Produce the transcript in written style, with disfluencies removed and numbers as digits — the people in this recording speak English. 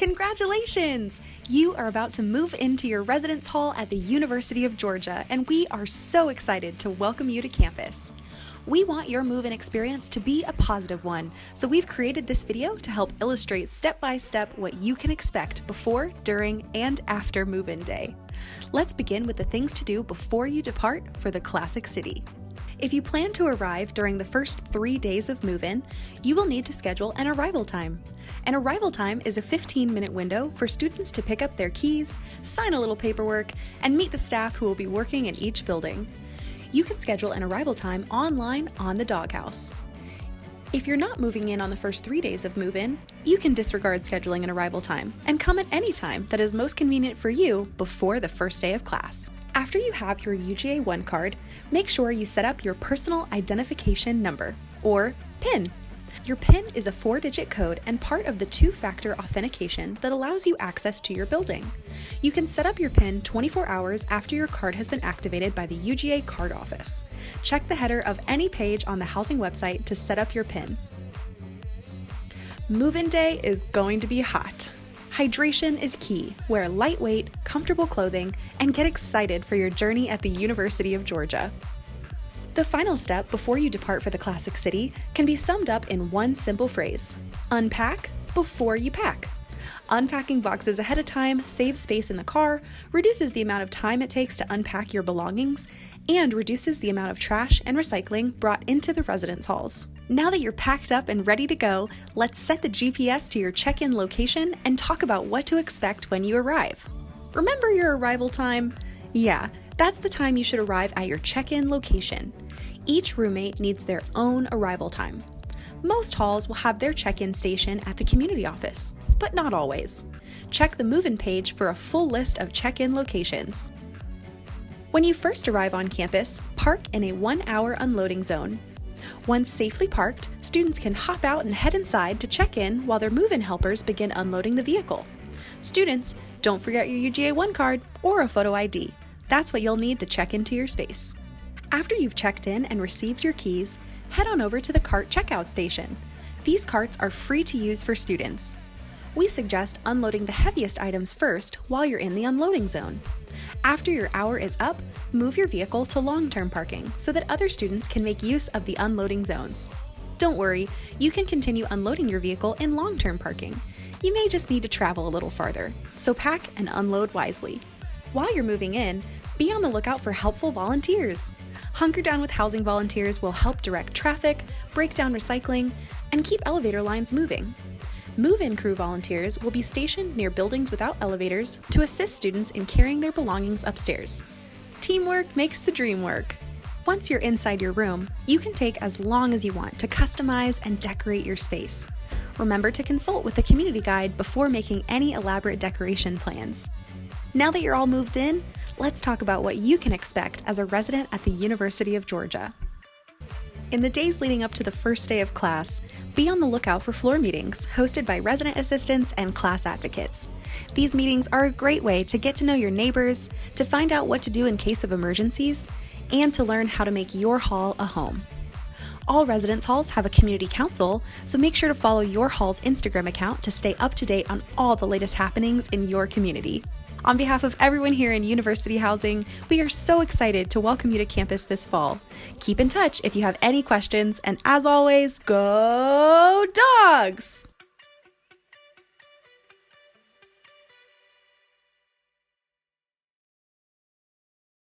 Congratulations! You are about to move into your residence hall at the University of Georgia, and we are so excited to welcome you to campus. We want your move-in experience to be a positive one, so we've created this video to help illustrate step-by-step what you can expect before, during, and after move-in day. Let's begin with the things to do before you depart for the Classic City. If you plan to arrive during the first 3 days of move-in, you will need to schedule an arrival time. An arrival time is a 15-minute window for students to pick up their keys, sign a little paperwork, and meet the staff who will be working in each building. You can schedule an arrival time online on the Doghouse. If you're not moving in on the first 3 days of move-in, you can disregard scheduling an arrival time and come at any time that is most convenient for you before the first day of class. After you have your UGA 1 card, make sure you set up your personal identification number, or PIN. Your PIN is a 4-digit code and part of the two-factor authentication that allows you access to your building. You can set up your PIN 24 hours after your card has been activated by the UGA card office. Check the header of any page on the housing website to set up your PIN. Move-in day is going to be hot. Hydration is key. Wear lightweight, comfortable clothing, and get excited for your journey at the University of Georgia. The final step before you depart for the Classic City can be summed up in one simple phrase: unpack before you pack. Unpacking boxes ahead of time saves space in the car, reduces the amount of time it takes to unpack your belongings, and reduces the amount of trash and recycling brought into the residence halls. Now that you're packed up and ready to go, let's set the GPS to your check-in location and talk about what to expect when you arrive. Remember your arrival time? Yeah, that's the time you should arrive at your check-in location. Each roommate needs their own arrival time. Most halls will have their check-in station at the community office, but not always. Check the move-in page for a full list of check-in locations. When you first arrive on campus, park in a 1-hour unloading zone. Once safely parked, students can hop out and head inside to check in while their move-in helpers begin unloading the vehicle. Students, don't forget your UGA 1 card or a photo ID. That's what you'll need to check into your space. After you've checked in and received your keys, head on over to the cart checkout station. These carts are free to use for students. We suggest unloading the heaviest items first while you're in the unloading zone. After your hour is up, move your vehicle to long-term parking so that other students can make use of the unloading zones. Don't worry, you can continue unloading your vehicle in long-term parking. You may just need to travel a little farther, so pack and unload wisely. While you're moving in, be on the lookout for helpful volunteers. Hunker Down with Housing volunteers will help direct traffic, break down recycling, and keep elevator lines moving. Move-in crew volunteers will be stationed near buildings without elevators to assist students in carrying their belongings upstairs. Teamwork makes the dream work. Once you're inside your room, you can take as long as you want to customize and decorate your space. Remember to consult with the community guide before making any elaborate decoration plans. Now that you're all moved in, let's talk about what you can expect as a resident at the University of Georgia. In the days leading up to the first day of class, be on the lookout for floor meetings hosted by resident assistants and class advocates. These meetings are a great way to get to know your neighbors, to find out what to do in case of emergencies, and to learn how to make your hall a home. All residence halls have a community council, so make sure to follow your hall's Instagram account to stay up to date on all the latest happenings in your community. On behalf of everyone here in University Housing, we are so excited to welcome you to campus this fall. Keep in touch if you have any questions, and as always, go Dogs!